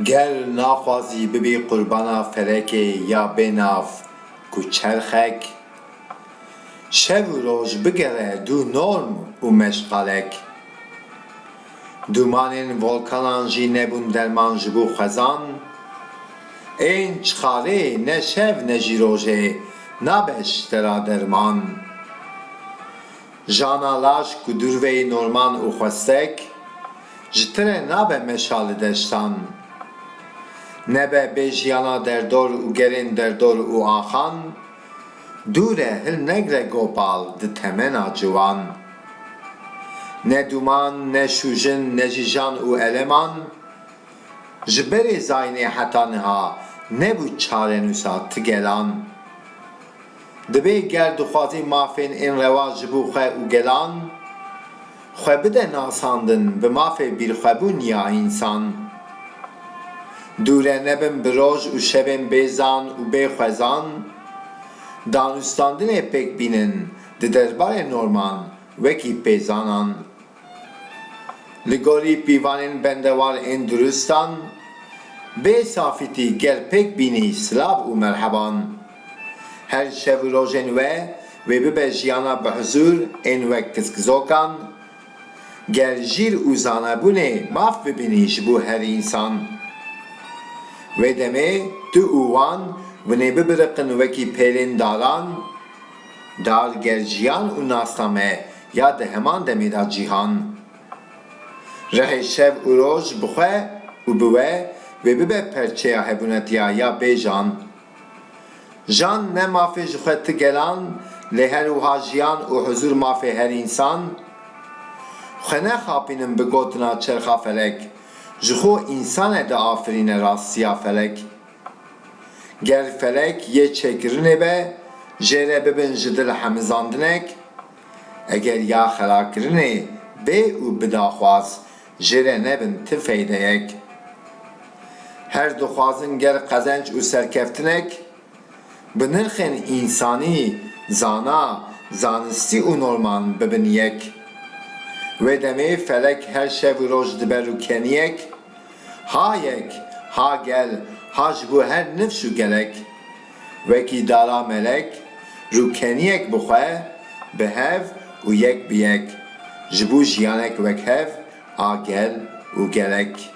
گر ناخوازی ببی قربانا فلکê ya bênav ku çerxek, şev û roj bigere du norm û meşqalek. Dumanên volkanan jî nebûn derman ji bo xwezan, ên çixarê ne şev ne jî rojê nabe ji te ra derman. Jana laş ku durvê norman û xwestek, ji te re nabe meşalê deştan. Nebe bêjiyana derdor û gerên derdor û axan, dûre hil negre gopal di temena ciwan. Ne duman, ne şûjin, ne jî jan û eleman, ji berê zayînê heta niha nebû çare nûsa ti gelan. Dibe ger dixwazî mafên ên rewa ji bo xwe û gelan, xwe bide nasandin bi mafê bîrxwebûn ya însan. Dûre nebin bi roj û şevên bêzan û bêxwezan, danûstandinê pêk bînin di derbarê norman wekî pêzanan. Li gorî pîvanên bendewar ên durustan, bê safîtî ger pêk bînî silav û merheban. Her şev û rojên we wê bibe jiyana bi huzûr ên wek kizkizokan, ger jîr û zanebûnê maf bibînî ji bo her însan. Vê demê tu û wan winê bibiriqin wekî pêlên daran, dar ger jiyan û nasna me ya di heman demê da cîhan. Rehê şev û roj bi xwe û bi we wê bibe perçeya hebûnetiya ya bêjan. Jan ne mafê ji xwe ti gelan, lê her wiha jiyan û huzûr mafê her însan, xwe nexapînin bi gotina çerxa felek, ji xwe însanê de afirîne rastiya felek. Ger felek yê çêkirinê be, jê re bibin ji dil hemizandinek, eger ya xelakirinê bê û bidaxwaz, jê re nebin ti feydeyek. Her dixwazin ger qezenc û serkeftinek, bi nirxên însanî, zana, zanistî û norman bibin yek. Vê demê felek her şev û roj dibe rûkeniyek, ha yek, ha gel, ha ji bo her nifş û gelek. Wekî dara melek, rûkeniyek bi xwe, bi hev û yek bi yek, ji bo jiyanek wek hev, a gel û gelek.